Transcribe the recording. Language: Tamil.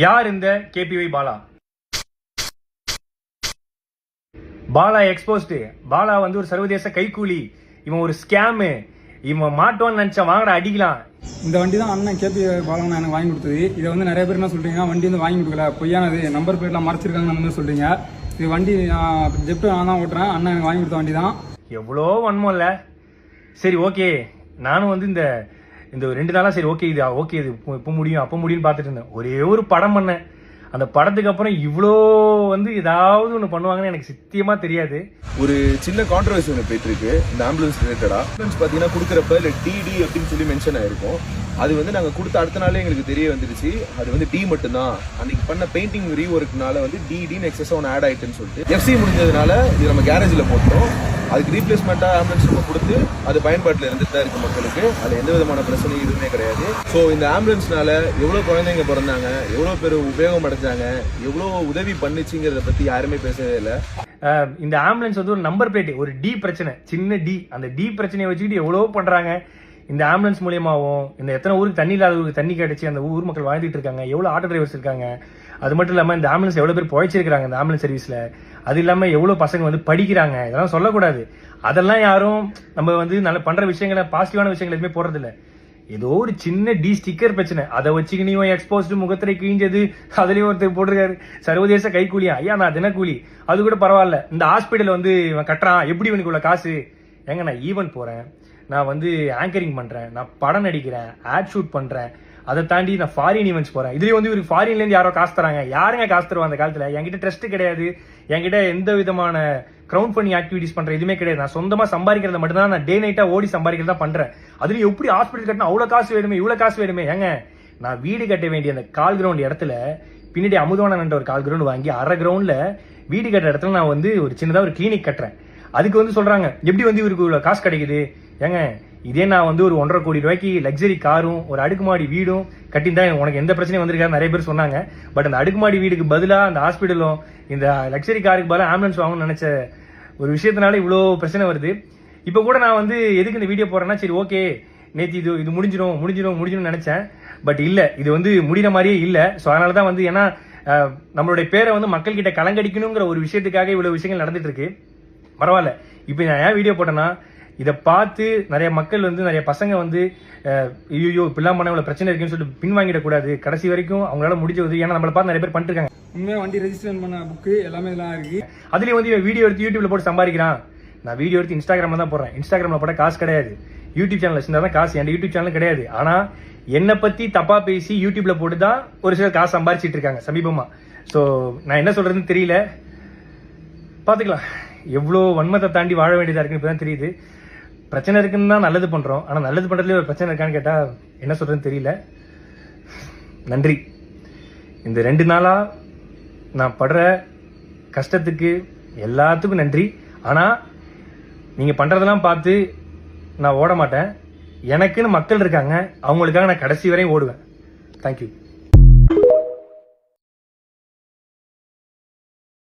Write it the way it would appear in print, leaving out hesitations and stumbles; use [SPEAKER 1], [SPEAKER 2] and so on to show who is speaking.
[SPEAKER 1] யார் இந்த கேபிஒய் பாலா? பாலா எக்ஸ்போஸ்டு. பாலா வந்து ஒரு சர்வதேச கைக்கூலி, இவன் ஒரு ஸ்கேமு, இவன் மாட்டோன்னு நினைச்சா வாங்கடா அடிக்கலாம்.
[SPEAKER 2] இந்த வண்டி தான் அண்ணன் கேபிஒய் பாலா எனக்கு வாங்கி கொடுத்தது. இதை வந்து நிறைய பேர் என்ன சொல்றீங்க, வண்டி வந்து வாங்கி கொடுக்கல, பொய்யானது, நம்பர் பிளேட்லாம் மறைச்சிருக்காங்க அந்த மாதிரி சொல்றீங்க. இது வண்டி ஜெப்ட் நான் தான் ஓட்டுறேன், அண்ணன் எனக்கு வாங்கி கொடுத்த வண்டி தான்.
[SPEAKER 1] எவ்வளோ வன்மம் இல்லை? சரி ஓகே, நானும் வந்து இந்த 2 நாளா சரி ஓகே இது ஓகே இது இப்போ முடியும் அப்போ முடியும்னு பார்த்துட்டு இருந்தேன். ஒரே ஒரு படம் பண்ணேன், அந்த படத்துக்கு அப்புறம் இவ்வளோ வந்து ஏதாவது ஒன்று பண்ணுவாங்கன்னு எனக்கு சத்தியமா தெரியாது.
[SPEAKER 3] ஒரு சின்ன கான்ட்ரவர்சி ஒன்று போயிட்டு இருக்கு இந்த ஆம்புலன்ஸ் ரிலேட்டடா. ஆம்புலன்ஸ் பார்த்தீங்கன்னா கொடுக்குறப்ப இல்லை டிடி அப்படின்னு சொல்லி மென்ஷன் ஆயிருக்கும். அது வந்து நாங்கள் கொடுத்த அடுத்த நாளே எங்களுக்கு தெரிய வந்துருச்சு அது வந்து டி மட்டும்தான். அன்னைக்கு பண்ண பெயிண்டிங் ரீஒர்க்னால வந்து டின்னு எக்ஸஸாக ஒன்று ஆட் ஆயிட்டுன்னு சொல்லிட்டு எஃப்சி முடிஞ்சதுனால இது நம்ம கேரேஜில் போட்டோம். அதுக்கு ரீப்ளேஸ்மெண்ட்டாக ஆம்புலன்ஸ் நம்ம கொடுத்து அது பயன்பாட்டில் இருந்துட்டு தான் இருக்கு மக்களுக்கு. அதில் எந்த விதமான பிரச்சனையும் எதுவுமே கிடையாது. ஸோ இந்த ஆம்புலன்ஸ்னால எவ்வளோ குழந்தைங்க பிறந்தாங்க, எவ்வளோ பேர் உபயோகம் அடைஞ்சாங்க, எவ்வளோ உதவி பண்ணுச்சுங்கிறத பற்றி யாருமே பேசவே இல்லை.
[SPEAKER 1] இந்த ஆம்புலன்ஸ் வந்து ஒரு நம்பர் பிளேட், ஒரு டி பிரச்சனை, சின்ன டி, அந்த டி பிரச்சனையை வச்சுக்கிட்டு எவ்வளோ பண்றாங்க. இந்த ஆம்புலன்ஸ் மூலியமாகவும் இந்த எத்தனை ஊருக்கு தண்ணி இல்லாத ஊருக்கு தண்ணி கிடைச்சி அந்த ஊர் மக்கள் வாழ்ந்துட்டு இருக்காங்க, எவ்வளோ ஆட்டோ டிரைவர்ஸ் இருக்காங்க. அது மட்டும் இல்லாமல் இந்த ஆம்புலன்ஸ் எவ்வளோ பேர் புழைச்சிருக்காங்க இந்த ஆம்புலன்ஸ் சர்வீஸ்ல. அது இல்லாமல் எவ்வளோ பசங்க வந்து படிக்கிறாங்க, இதெல்லாம் சொல்லக்கூடாது. அதெல்லாம் யாரும் நம்ம வந்து நல்ல பண்ற விஷயங்களை, பாசிட்டிவான விஷயங்கள் எதுவுமே போடுறதில்ல. ஏதோ ஒரு சின்ன டி ஸ்டிக்கர் பிரச்சனை, அதை வச்சுக்கு நீ எக்ஸ்போஸ்டு முகத்திரை கிழிஞ்சது, அதுலயும் ஒருத்தர் போட்டிருக்காரு சர்வதேச கைக்கூலியா. ஐயா நான் தினக்கூலி, அது கூட பரவாயில்ல. இந்த ஹாஸ்பிட்டல் வந்து இவன் கட்டுறான், எப்படி இவனுக்கு உள்ள காசு? ஏங்க நான் ஈவென்ட் போறேன், நான் வந்து ஆங்கரிங் பண்றேன், நான் படம் நடிக்கிறேன், ஆட் ஷூட் பண்றேன், அதை தாண்டி நான் ஃபாரின் ஈவெண்ட்ஸ் போறேன். இதுலயும் வந்து இவருக்கு ஃபாரின்ல இருந்து யாரோ காசு தராங்க. யாருங்க காசு தருவா அந்த காலத்துல? என்கிட்ட ட்ரஸ்ட் கிடையாது, என்கிட்ட எந்த விதமான கிரவுண்ட் ஃபண்டிங் ஆக்டிவிட்டிஸ் பண்ற எதுவுமே கிடையாது. நான் சொந்தமா சம்பாதிக்கிறத மட்டும் தான், நான் டே நைட்டா ஓடி சம்பாதிக்கிறதா பண்றேன். அதுலயும் எப்படி ஹாஸ்பிட்டல் கட்டினா அவ்வளவு காசு வேணுமே, இவ்வளவு காசு வேணுமே? ஏங்க நான் வீடு கட்ட வேண்டிய அந்த கால் கிரவுண்ட் இடத்துல பின்னாடி அமுதவானன் ஒரு கால் கிரவுண்ட் வாங்கி அரை கிரவுண்ட்ல வீடு கட்டுற இடத்துல நான் வந்து ஒரு சின்னதா ஒரு கிளினிக் கட்டுறேன். அதுக்கு வந்து சொல்றாங்க எப்படி வந்து இவருக்கு இவ்வளவு காசு கிடைக்குது? ஏங்க இதே நான் வந்து ஒரு 1.5 கோடி ரூபாய்க்கு லக்ஸரி காரும் ஒரு அடுக்குமாடி வீடும் கட்டியிருந்தா உனக்கு எந்த பிரச்சனையும் வந்திருக்காரு நிறைய பேர் சொன்னாங்க. பட் அந்த அடுக்குமாடி வீடுக்கு பதிலா அந்த ஹாஸ்பிட்டலும் இந்த லக்ஸரி காருக்கு பதிலாக ஆம்புலன்ஸ் வாங்கணும்னு நினைச்ச ஒரு விஷயத்தினால இவ்வளோ பிரச்சனை வருது. இப்போ கூட நான் வந்து எதுக்கு இந்த வீடியோ போறேன்னா, சரி ஓகே நேற்று இது முடிஞ்சிடும் நினைச்சேன். பட் இல்ல, இது வந்து முடிகிற மாதிரியே இல்லை. ஸோ அதனால தான் வந்து ஏன்னா நம்மளுடைய பேரை வந்து மக்கள் கிட்ட கலங்கடிக்கணுங்கிற ஒரு விஷயத்துக்காக இவ்வளவு விஷயங்கள் நடந்துட்டு இருக்கு. பரவாயில்ல, இப்போ நான் ஏன் வீடியோ போட்டேன்னா, இதை பார்த்து நிறைய மக்கள் வந்து நிறைய பசங்க வந்து ஐயோ இப்படிலாம் பண்ண இவ்வளவு பிரச்சனை இருக்குன்னு சொல்லிட்டு பின்வாங்கிடக்கூடாது. கடைசி வரைக்கும் அவங்களால முடிஞ்ச உதவி, ஏன்னா நம்மளை பார்த்து நிறைய பேர் பண்ணிட்டு இருக்காங்க.
[SPEAKER 2] உண்மையாக வண்டி ரெஜிஸ்ட்ரேஷன் பண்ண புக்கு எல்லாமே இதெல்லாம் இருக்கு.
[SPEAKER 1] அதுலயும் வந்து வீடியோ எடுத்து யூடியூப்ல போட்டு சம்பாதிக்கிறான். நான் வீடியோ எடுத்து இன்ஸ்டாகிராம்ல தான் போடுறேன். இன்ஸ்டாகிராம்ல போட காசு கிடையாது. யூடியூப் சேனல் வச்சிருந்தா தான் காசு. என் யூடியூப் சேனல் கிடையாது. ஆனா என்னை பத்தி தப்பா பேசி யூடியூப்ல போட்டு தான் ஒரு சிலர் காசு சம்பாதிச்சிட்டு இருக்காங்க சமீபமா. ஸோ நான் என்ன சொல்றதுன்னு தெரியல. பாத்துக்கலாம், எவ்வளோ வன்மத்தை தாண்டி வாழ வேண்டியதா இருக்குன்னு இப்பதான் தெரியுது. பிரச்சனை இருக்குன்னு தான் நல்லது பண்றோம், ஆனா நல்லது பண்றதுல ஒரு பிரச்சனை இருக்கான்னு கேட்டா என்ன சொல்றதுன்னு தெரியல. நன்றி. இந்த 2 நாளா நான் படுற கஷ்டத்துக்கு எல்லாத்துக்கும் நன்றி. ஆனா நீங்க பண்றதெல்லாம் பார்த்து நான் ஓட மாட்டேன். எனக்குன்னு மக்கள் இருக்காங்க, அவங்களுக்காக நான் கடைசி வரையும் ஓடுவேன். தேங்க்யூ.